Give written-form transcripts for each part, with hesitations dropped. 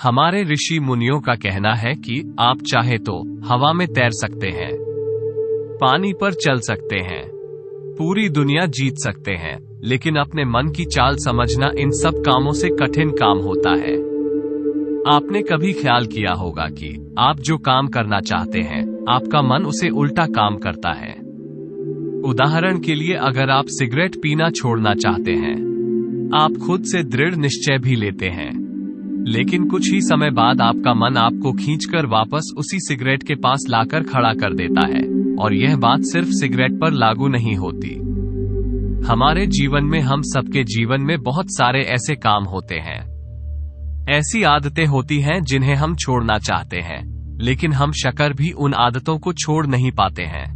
हमारे ऋषि मुनियों का कहना है कि आप चाहे तो हवा में तैर सकते हैं, पानी पर चल सकते हैं, पूरी दुनिया जीत सकते हैं, लेकिन अपने मन की चाल समझना इन सब कामों से कठिन काम होता है। आपने कभी ख्याल किया होगा कि आप जो काम करना चाहते हैं, आपका मन उसे उल्टा काम करता है। उदाहरण के लिए, अगर आप सिगरेट पीना छोड़ना चाहते हैं, आप खुद से दृढ़ निश्चय भी लेते हैं, लेकिन कुछ ही समय बाद आपका मन आपको खींचकर वापस उसी सिगरेट के पास लाकर खड़ा कर देता है। और यह बात सिर्फ सिगरेट पर लागू नहीं होती। हमारे जीवन में, हम सबके जीवन में बहुत सारे ऐसे काम होते हैं, ऐसी आदतें होती हैं जिन्हें हम छोड़ना चाहते हैं, लेकिन हम शक्कर भी उन आदतों को छोड़ नहीं पाते हैं।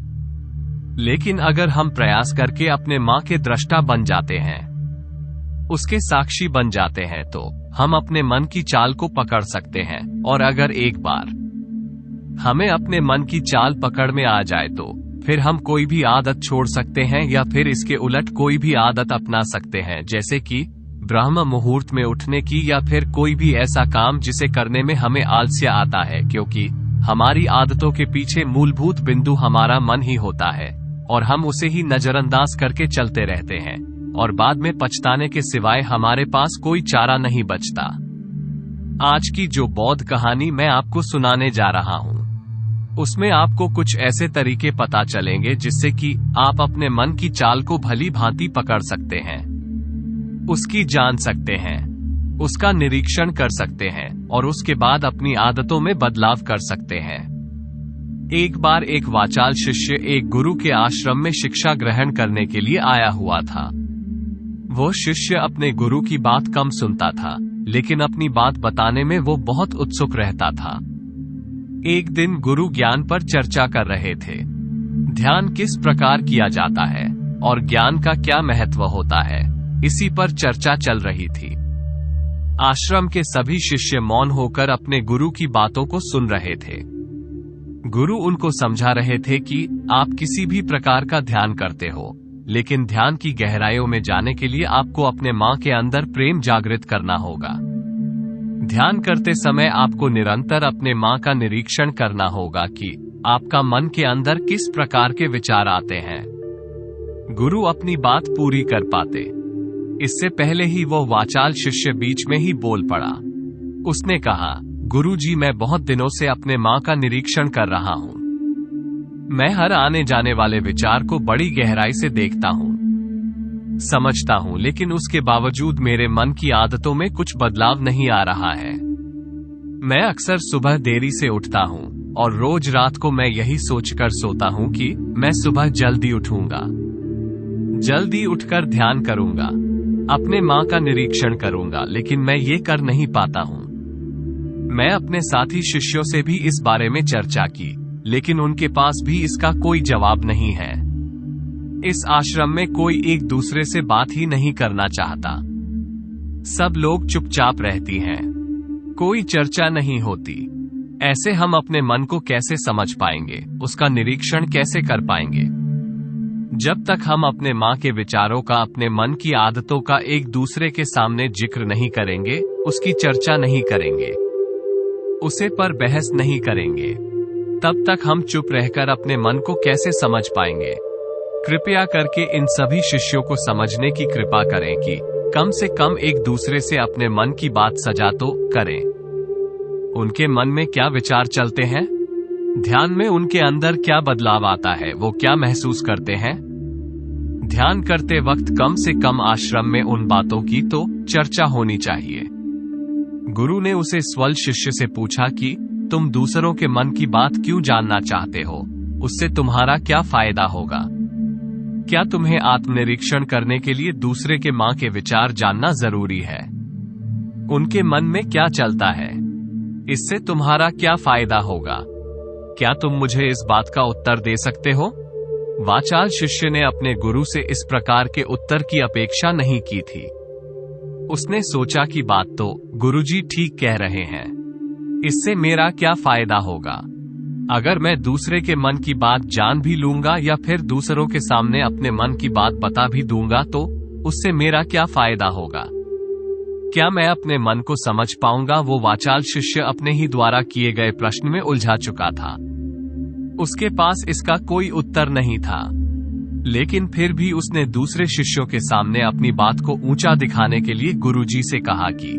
लेकिन अगर हम प्रयास करके अपने मां के दृष्टा बन जाते हैं, उसके साक्षी बन जाते हैं, तो हम अपने मन की चाल को पकड़ सकते हैं। और अगर एक बार हमें अपने मन की चाल पकड़ में आ जाए, तो फिर हम कोई भी आदत छोड़ सकते हैं, या फिर इसके उलट कोई भी आदत अपना सकते हैं, जैसे कि ब्रह्म मुहूर्त में उठने की, या फिर कोई भी ऐसा काम जिसे करने में हमें आलस्य आता है, क्योंकि हमारी आदतों के पीछे मूलभूत बिंदु हमारा मन ही होता है, और हम उसे ही नजरअंदाज करके चलते रहते हैं, और बाद में पछताने के सिवाय हमारे पास कोई चारा नहीं बचता। आज की जो बौद्ध कहानी मैं आपको सुनाने जा रहा हूं, उसमें आपको कुछ ऐसे तरीके पता चलेंगे जिससे कि आप अपने मन की चाल को भली भांति पकड़ सकते हैं, उसकी जान सकते हैं, उसका निरीक्षण कर सकते हैं, और उसके बाद अपनी आदतों में बदलाव कर सकते हैं। एक बार एक वाचाल शिष्य एक गुरु के आश्रम में शिक्षा ग्रहण करने के लिए आया हुआ था। वो शिष्य अपने गुरु की बात कम सुनता था, लेकिन अपनी बात बताने में वो बहुत उत्सुक रहता था। एक दिन गुरु ज्ञान पर चर्चा कर रहे थे। ध्यान किस प्रकार किया जाता है और ज्ञान का क्या महत्व होता है, इसी पर चर्चा चल रही थी। आश्रम के सभी शिष्य मौन होकर अपने गुरु की बातों को सुन रहे थे। गुरु उनको समझा रहे थे कि आप किसी भी प्रकार का ध्यान करते हो, लेकिन ध्यान की गहराइयों में जाने के लिए आपको अपने मां के अंदर प्रेम जागृत करना होगा। ध्यान करते समय आपको निरंतर अपने मां का निरीक्षण करना होगा कि आपका मन के अंदर किस प्रकार के विचार आते हैं। गुरु अपनी बात पूरी कर पाते, इससे पहले ही वो वाचाल शिष्य बीच में ही बोल पड़ा। उसने कहा, गुरुजी, मैं बहुत दिनों से अपने मां का निरीक्षण कर रहा हूं। मैं हर आने जाने वाले विचार को बड़ी गहराई से देखता हूं, समझता हूं, लेकिन उसके बावजूद मेरे मन की आदतों में कुछ बदलाव नहीं आ रहा है। मैं अक्सर सुबह देरी से उठता हूं, और रोज रात को मैं यही सोचकर सोता हूं कि मैं सुबह जल्दी उठूंगा, जल्दी उठकर ध्यान करूंगा, अपने मां का निरीक्षण करूंगा, लेकिन मैं ये कर नहीं पाता हूं। मैं अपने साथी शिष्यों से भी इस बारे में चर्चा की, लेकिन उनके पास भी इसका कोई जवाब नहीं है। इस आश्रम में कोई एक दूसरे से बात ही नहीं करना चाहता। सब लोग चुपचाप रहती हैं, कोई चर्चा नहीं होती। ऐसे हम अपने मन को कैसे समझ पाएंगे, उसका निरीक्षण कैसे कर पाएंगे? जब तक हम अपने मां के विचारों का, अपने मन की आदतों का एक दूसरे के सामने जिक्र नहीं करेंगे, उसकी चर्चा नहीं करेंगे, उसे पर बहस नहीं करेंगे, तब तक हम चुप रहकर अपने मन को कैसे समझ पाएंगे? कृपया करके इन सभी शिष्यों को समझने की कृपा करें कि कम से कम एक दूसरे से अपने मन की बात सजा तो करें। उनके मन में क्या विचार चलते हैं, ध्यान में उनके अंदर क्या बदलाव आता है, वो क्या महसूस करते हैं। ध्यान करते वक्त कम से कम आश्रम में उन बातों की तो चर्चा होनी चाहिए। गुरु ने उसे स्वल शिष्य से पूछा कि तुम दूसरों के मन की बात क्यों जानना चाहते हो, उससे तुम्हारा क्या फायदा होगा? क्या तुम्हें आत्मनिरीक्षण करने के लिए दूसरे के मां के विचार जानना जरूरी है? उनके मन में क्या चलता है, इससे तुम्हारा क्या फायदा होगा? क्या तुम मुझे इस बात का उत्तर दे सकते हो? वाचाल शिष्य ने अपने गुरु से इस प्रकार के उत्तर की अपेक्षा नहीं की थी। उसने सोचा कि बात तो गुरुजी ठीक कह रहे हैं, इससे मेरा क्या फायदा होगा? अगर मैं दूसरे के मन की बात जान भी लूंगा, या फिर दूसरों के सामने अपने मन की बात बता भी दूंगा, तो उससे मेरा क्या फायदा होगा? क्या मैं अपने मन को समझ पाऊंगा? वो वाचाल शिष्य अपने ही द्वारा किए गए प्रश्न में उलझा चुका था। उसके पास इसका कोई उत्तर नहीं था, लेकिन फिर भी उसने दूसरे शिष्यों के सामने अपनी बात को ऊंचा दिखाने के लिए गुरुजी से कहा कि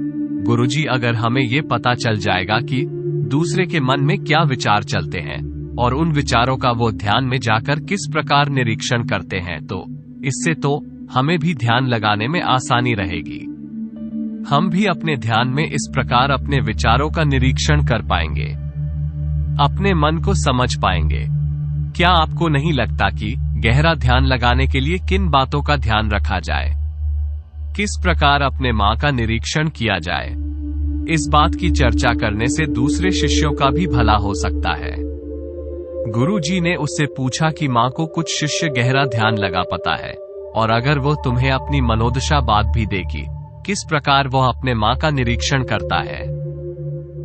गुरुजी, अगर हमें ये पता चल जाएगा कि दूसरे के मन में क्या विचार चलते हैं और उन विचारों का वो ध्यान में जाकर किस प्रकार निरीक्षण करते हैं, तो इससे तो हमें भी ध्यान लगाने में आसानी रहेगी। हम भी अपने ध्यान में इस प्रकार अपने विचारों का निरीक्षण कर पाएंगे, अपने मन को समझ पाएंगे। क्या आपको नहीं लगता कि गहरा ध्यान लगाने के लिए किन बातों का ध्यान रखा जाए, किस प्रकार अपने मां का निरीक्षण किया जाए? इस बात की चर्चा करने से दूसरे शिष्यों का भी भला हो सकता है। गुरुजी ने उससे पूछा कि मां को कुछ शिष्य गहरा ध्यान लगा पता है, और अगर वो तुम्हें अपनी मनोदशा बात भी देगी, किस प्रकार वो अपने मां का निरीक्षण करता है,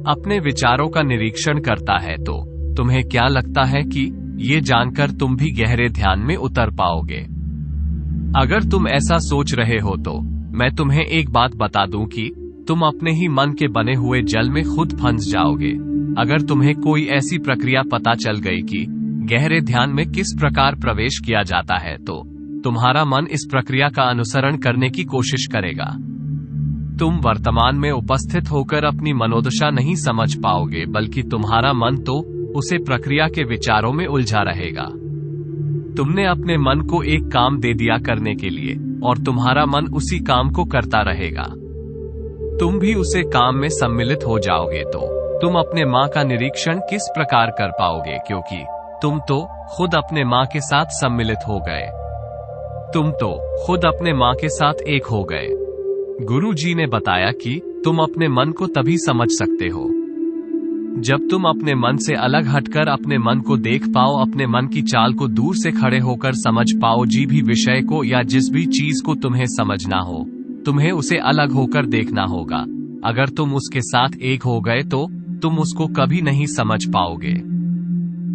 अपने विचारों का निरीक्षण करता है, तो तुम्हें क्या लगता है कि ये जानकर तुम भी गहरे ध्यान में उतर पाओगे? अगर तुम ऐसा सोच रहे हो तो मैं तुम्हें एक बात बता दूं कि तुम अपने ही मन के बने हुए जल में खुद फंस जाओगे। अगर तुम्हें कोई ऐसी प्रक्रिया पता चल गई कि गहरे ध्यान में किस प्रकार प्रवेश किया जाता है, तो तुम्हारा मन इस प्रक्रिया का अनुसरण करने की कोशिश करेगा। तुम वर्तमान में उपस्थित होकर अपनी मनोदशा नहीं समझ पाओगे, बल्कि तुम्हारा मन तो उसे प्रक्रिया के विचारों में उलझा रहेगा। तुमने अपने मन को एक काम दे दिया करने के लिए, और तुम्हारा मन उसी काम को करता रहेगा। तुम भी उसे काम में सम्मिलित हो जाओगे, तो तुम अपने मां का निरीक्षण किस प्रकार कर पाओगे, क्योंकि तुम तो खुद अपने मां के साथ सम्मिलित हो गए। तुम तो खुद अपने मां के साथ एक हो गए। गुरुजी ने बताया कि तुम अपने मन को तभी समझ सकते हो जब तुम अपने मन से अलग हटकर अपने मन को देख पाओ, अपने मन की चाल को दूर से खड़े होकर समझ पाओ। जी भी विषय को या जिस भी चीज को तुम्हें समझना हो, तुम्हें उसे अलग होकर देखना होगा। अगर तुम उसके साथ एक हो गए तो तुम उसको कभी नहीं समझ पाओगे,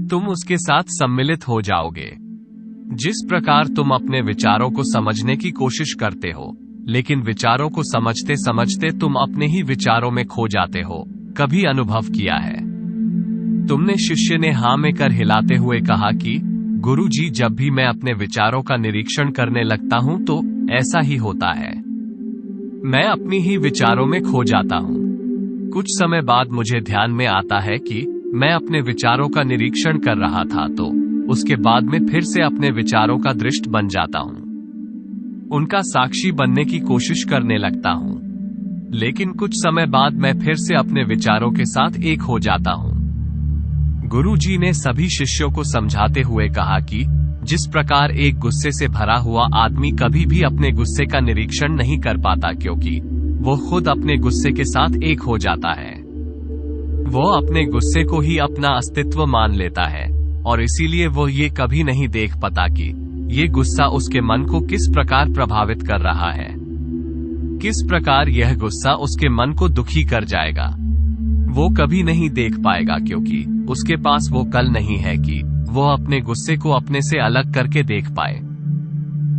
तुम उसके साथ सम्मिलित हो जाओगे। जिस प्रकार तुम अपने विचारों को समझने की कोशिश करते हो, लेकिन विचारों को समझते समझते तुम अपने ही विचारों में खो जाते हो, कभी अनुभव किया है? तुमने शिष्य ने हाँ में कर हिलाते हुए कहा कि गुरुजी, जब भी मैं अपने विचारों का निरीक्षण करने लगता हूं तो ऐसा ही होता है, मैं अपनी ही विचारों में खो जाता हूं। कुछ समय बाद मुझे ध्यान में आता है कि मैं अपने विचारों का निरीक्षण कर रहा था, तो उसके बाद में फिर से अपने विचारों का दृष्ट बन जाता हूं, उनका साक्षी बनने की कोशिश करने लगता हूं। लेकिन कुछ समय बाद मैं फिर से अपने विचारों के साथ एक हो जाता हूं। गुरुजी ने सभी शिष्यों को समझाते हुए कहा कि जिस प्रकार एक गुस्से से भरा हुआ आदमी कभी भी अपने गुस्से का निरीक्षण नहीं कर पाता, क्योंकि वो खुद अपने गुस्से के साथ एक हो जाता है। वो अपने गुस्से को ही अपना अस्तित्व मान लेता है, और इसीलिए वो ये कभी नहीं देख पाता कि ये गुस्सा उसके मन को किस प्रकार प्रभावित कर रहा है, किस प्रकार यह गुस्सा उसके मन को दुखी कर जाएगा। वो कभी नहीं देख पाएगा, क्योंकि उसके पास वो कल नहीं है कि वो अपने गुस्से को अपने से अलग करके देख पाए।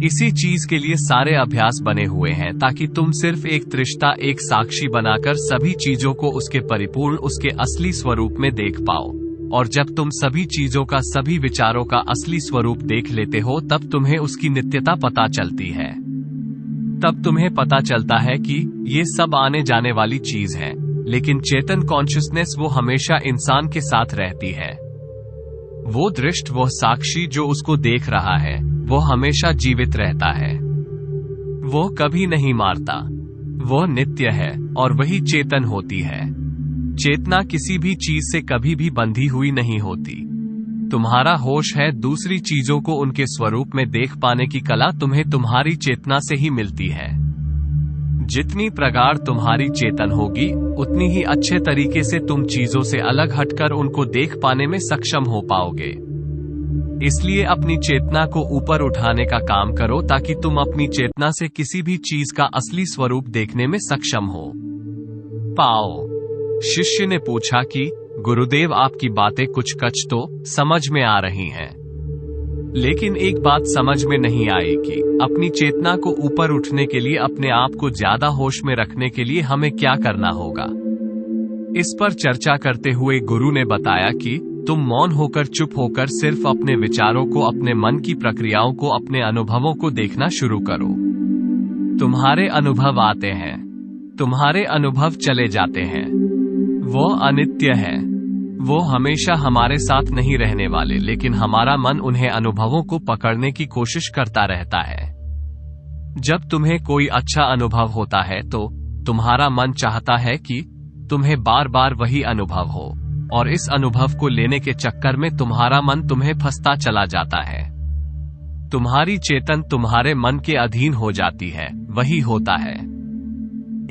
इसी चीज के लिए सारे अभ्यास बने हुए हैं, ताकि तुम सिर्फ एक तृष्णा, एक साक्षी बनाकर सभी चीजों को उसके परिपूर्ण, उसके असली स्वरूप में देख पाओ। और जब तुम सभी चीजों का, सभी विचारों का असली स्वरूप देख लेते हो, तब तुम्हें उसकी नित्यता पता चलती है। तब तुम्हें पता चलता है कि ये सब आने जाने वाली चीज है, लेकिन चेतन कॉन्शियसनेस वो हमेशा इंसान के साथ रहती है। वो दृष्ट, वो साक्षी जो उसको देख रहा है, वो हमेशा जीवित रहता है। वो कभी नहीं मारता, वो नित्य है, और वही चेतन होती है। चेतना किसी भी चीज से कभी भी बंधी हुई नहीं होती। तुम्हारा होश है दूसरी चीजों को उनके स्वरूप में देख पाने की कला तुम्हें तुम्हारी चेतना से ही मिलती है। जितनी प्रगाढ़ तुम्हारी चेतन होगी, उतनी ही अच्छे तरीके से तुम चीजों से अलग हटकर उनको देख पाने में सक्षम हो पाओगे। इसलिए अपनी चेतना को ऊपर उठाने का काम करो, ताकि तुम अपनी चेतना से किसी भी चीज का असली स्वरूप देखने में सक्षम हो पाओ। शिष्य ने पूछा कि गुरुदेव, आपकी बातें कुछ कच तो समझ में आ रही हैं, लेकिन एक बात समझ में नहीं आई कि अपनी चेतना को ऊपर उठने के लिए, अपने आप को ज्यादा होश में रखने के लिए हमें क्या करना होगा। इस पर चर्चा करते हुए गुरु ने बताया कि तुम मौन होकर, चुप होकर सिर्फ अपने विचारों को, अपने मन की प्रक्रियाओं को, अपने अनुभवों को देखना शुरू करो। तुम्हारे अनुभव आते हैं, तुम्हारे अनुभव चले जाते हैं। वो अनित्य है, वो हमेशा हमारे साथ नहीं रहने वाले, लेकिन हमारा मन उन्हें अनुभवों को पकड़ने की कोशिश करता रहता है। जब तुम्हें कोई अच्छा अनुभव होता है तो तुम्हारा मन चाहता है कि तुम्हें बार बार वही अनुभव हो, और इस अनुभव को लेने के चक्कर में तुम्हारा मन तुम्हें फंसता चला जाता है। तुम्हारी चेतन तुम्हारे मन के अधीन हो जाती है, वही होता है।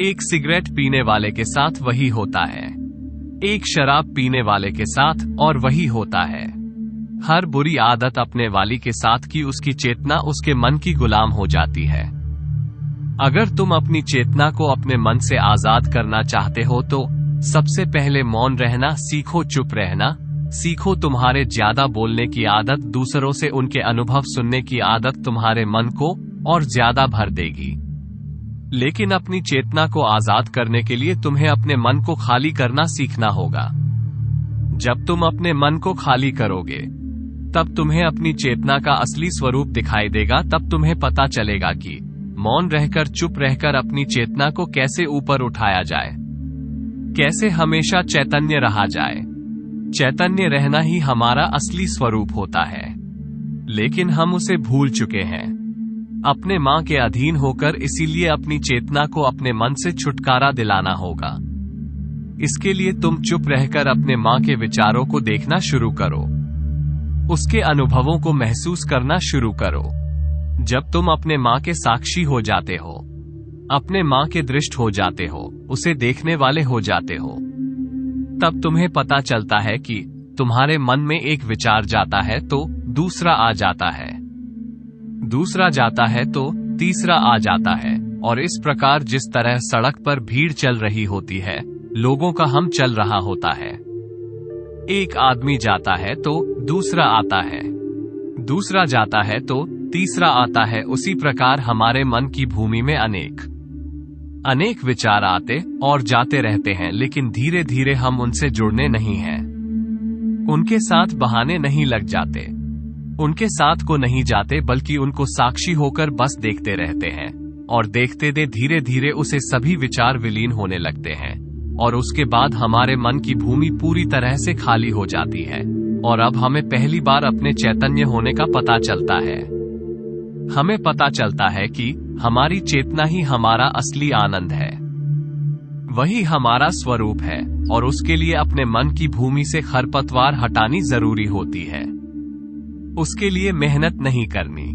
एक सिगरेट पीने वाले के साथ वही होता है, एक शराब पीने वाले के साथ और वही होता है। हर बुरी आदत अपने वाली के साथ की उसकी चेतना उसके मन की गुलाम हो जाती है। अगर तुम अपनी चेतना को अपने मन से आजाद करना चाहते हो तो सबसे पहले मौन रहना सीखो, चुप रहना सीखो। तुम्हारे ज्यादा बोलने की आदत, दूसरों से उनके अनुभव सुनने की आदत तुम्हारे मन को और ज्यादा भर देगी। लेकिन अपनी चेतना को आजाद करने के लिए तुम्हें अपने मन को खाली करना सीखना होगा। जब तुम अपने मन को खाली करोगे तब तुम्हें अपनी चेतना का असली स्वरूप दिखाई देगा। तब तुम्हें पता चलेगा कि मौन रहकर, चुप रहकर अपनी चेतना को कैसे ऊपर उठाया जाए, कैसे हमेशा चैतन्य रहा जाए। चैतन्य रहना ही हमारा असली स्वरूप होता है, लेकिन हम उसे भूल चुके हैं अपने मां के अधीन होकर। इसीलिए अपनी चेतना को अपने मन से छुटकारा दिलाना होगा। इसके लिए तुम चुप रहकर अपने मां के विचारों को देखना शुरू करो, उसके अनुभवों को महसूस करना शुरू करो। जब तुम अपने मां के साक्षी हो जाते हो, अपने मां के दृष्ट हो जाते हो, उसे देखने वाले हो जाते हो, तब तुम्हें पता चलता है कि तुम्हारे मन में एक विचार जाता है तो दूसरा आ जाता है, दूसरा जाता है तो तीसरा आ जाता है। और इस प्रकार जिस तरह सड़क पर भीड़ चल रही होती है, लोगों का हम चल रहा होता है, एक आदमी जाता है तो दूसरा आता है, दूसरा जाता है तो तीसरा आता है। उसी प्रकार हमारे मन की भूमि में अनेक विचार आते और जाते रहते हैं, लेकिन धीरे धीरे हम उनसे जुड़ने नहीं हैं, उनके साथ बहाने नहीं लग जाते, उनके साथ को नहीं जाते, बल्कि उनको साक्षी होकर बस देखते रहते हैं। और देखते धीरे धीरे उसे सभी विचार विलीन होने लगते हैं, और उसके बाद हमारे मन की भूमि पूरी तरह से खाली हो जाती है। और अब हमें पहली बार अपने चैतन्य होने का पता चलता है। हमें पता चलता है कि हमारी चेतना ही हमारा असली आनंद है, वही हमारा स्वरूप है, और उसके लिए अपने मन की भूमि से खरपतवार हटानी जरूरी होती है। उसके लिए मेहनत नहीं करनी,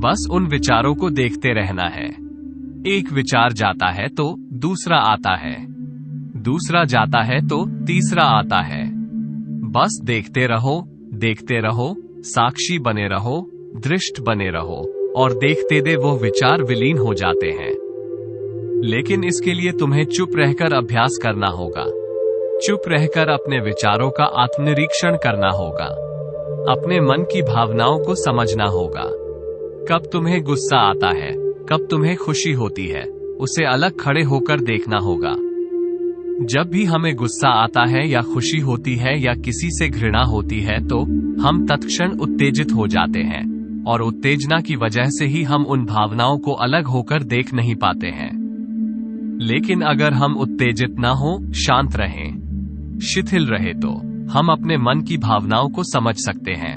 बस उन विचारों को देखते रहना है। एक विचार जाता है तो दूसरा आता है, दूसरा जाता है तो तीसरा आता है। बस देखते रहो, साक्षी बने रहो, दृष्ट बने रहो, और देखते वो विचार विलीन हो जाते हैं। लेकिन इसके लिए तुम्हें चुप रहकर अभ्यास करना होगा, चुप रहकर अपने विचारों का आत्मनिरीक्षण करना होगा, अपने मन की भावनाओं को समझना होगा। कब तुम्हें गुस्सा आता है, कब तुम्हें खुशी होती है, उसे अलग खड़े होकर देखना होगा। जब भी हमें गुस्सा आता है या खुशी होती है या किसी से घृणा होती है तो हम तत्क्षण उत्तेजित हो जाते हैं, और उत्तेजना की वजह से ही हम उन भावनाओं को अलग होकर देख नहीं पाते हैं। लेकिन अगर हम उत्तेजित ना हो, शांत रहें, शिथिल रहे, तो हम अपने मन की भावनाओं को समझ सकते हैं,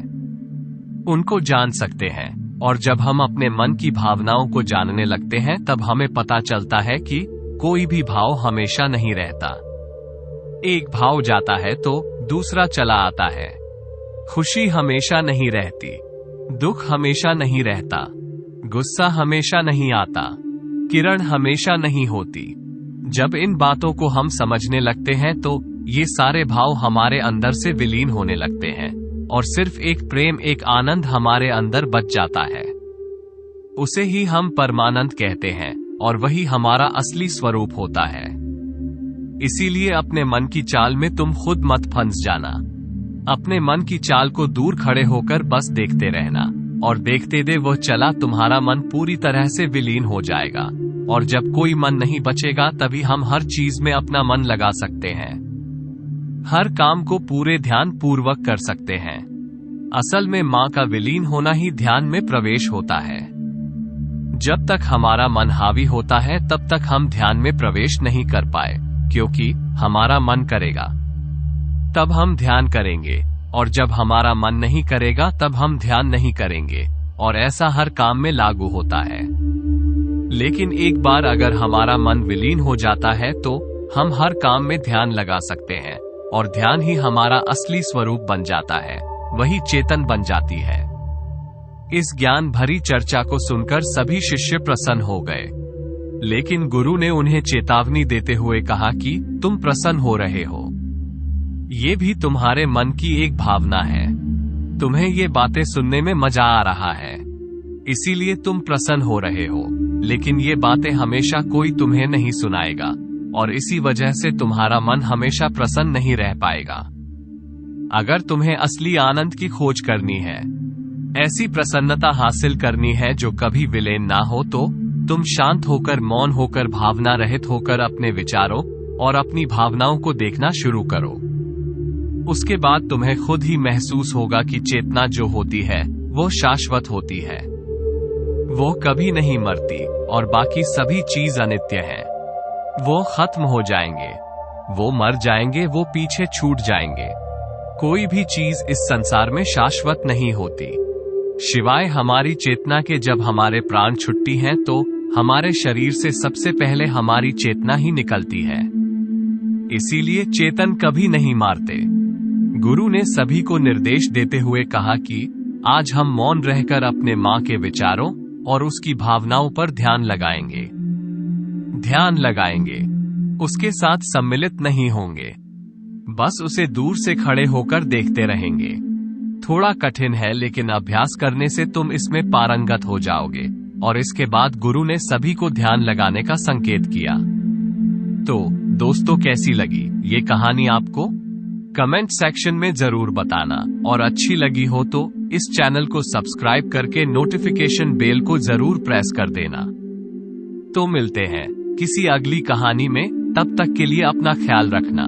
उनको जान सकते हैं। और जब हम अपने मन की भावनाओं को जानने लगते हैं तब हमें पता चलता है कि कोई भी भाव हमेशा नहीं रहता। एक भाव जाता है तो दूसरा चला आता है। खुशी हमेशा नहीं रहती, दुख हमेशा नहीं रहता, गुस्सा हमेशा नहीं आता, किरण हमेशा नहीं होती। जब इन बातों को हम समझने लगते हैं तो ये सारे भाव हमारे अंदर से विलीन होने लगते हैं, और सिर्फ एक प्रेम, एक आनंद हमारे अंदर बच जाता है। उसे ही हम परमानंद कहते हैं, और वही हमारा असली स्वरूप होता है। इसीलिए अपने मन की चाल में तुम खुद मत फंस जाना। अपने मन की चाल को दूर खड़े होकर बस देखते रहना, और देखते दे वो चला तुम्हारा मन पूरी तरह से विलीन हो जाएगा। और जब कोई मन नहीं बचेगा तभी हम हर चीज में अपना मन लगा सकते हैं, हर काम को पूरे ध्यान पूर्वक कर सकते हैं। असल में मां का विलीन होना ही ध्यान में प्रवेश होता है। जब तक हमारा मन हावी होता है तब तक हम ध्यान में प्रवेश नहीं कर पाए, क्योंकि हमारा मन करेगा तब हम ध्यान करेंगे, और जब हमारा मन नहीं करेगा तब हम ध्यान नहीं करेंगे, और ऐसा हर काम में लागू होता है। लेकिन एक बार अगर हमारा मन विलीन हो जाता है तो हम हर काम में ध्यान लगा सकते हैं, और ध्यान ही हमारा असली स्वरूप बन जाता है, वही चेतन बन जाती है। इस ज्ञान भरी चर्चा को सुनकर सभी शिष्य प्रसन्न हो गए, लेकिन गुरु ने उन्हें चेतावनी देते हुए कहा कि तुम प्रसन्न हो रहे हो, ये भी तुम्हारे मन की एक भावना है। तुम्हें ये बातें सुनने में मजा आ रहा है, इसीलिए तुम प्रसन्न हो रहे हो, लेकिन ये बातें हमेशा कोई तुम्हें नहीं सुनाएगा, और इसी वजह से तुम्हारा मन हमेशा प्रसन्न नहीं रह पाएगा। अगर तुम्हें असली आनंद की खोज करनी है, ऐसी प्रसन्नता हासिल करनी है जो कभी विलीन ना हो, तो तुम शांत होकर, मौन होकर, भावना रहित होकर अपने विचारों और अपनी भावनाओं को देखना शुरू करो। उसके बाद तुम्हें खुद ही महसूस होगा कि चेतना जो होती है वो शाश्वत होती है, वो कभी नहीं मरती, और बाकी सभी चीज अनित्य है। वो खत्म हो जाएंगे, वो मर जाएंगे, वो पीछे छूट जाएंगे। कोई भी चीज इस संसार में शाश्वत नहीं होती, शिवाय हमारी चेतना के। जब हमारे प्राण छुट्टी हैं तो हमारे शरीर से सबसे पहले हमारी चेतना ही निकलती है, इसीलिए चेतन कभी नहीं मारते। गुरु ने सभी को निर्देश देते हुए कहा कि आज हम मौन रहकर अपने मां के विचारों और उसकी भावनाओं पर ध्यान लगाएंगे। ध्यान लगाएंगे, उसके साथ सम्मिलित नहीं होंगे, बस उसे दूर से खड़े होकर देखते रहेंगे। थोड़ा कठिन है, लेकिन अभ्यास करने से तुम इसमें पारंगत हो जाओगे। और इसके बाद गुरु ने सभी को ध्यान लगाने का संकेत किया। तो दोस्तों, कैसी लगी ये कहानी आपको? कमेंट सेक्शन में जरूर बताना, और अच्छी लगी हो तो इस चैनल को सब्सक्राइब करके नोटिफिकेशन बेल को जरूर प्रेस कर देना। तो मिलते हैं किसी अगली कहानी में, तब तक के लिए अपना ख्याल रखना।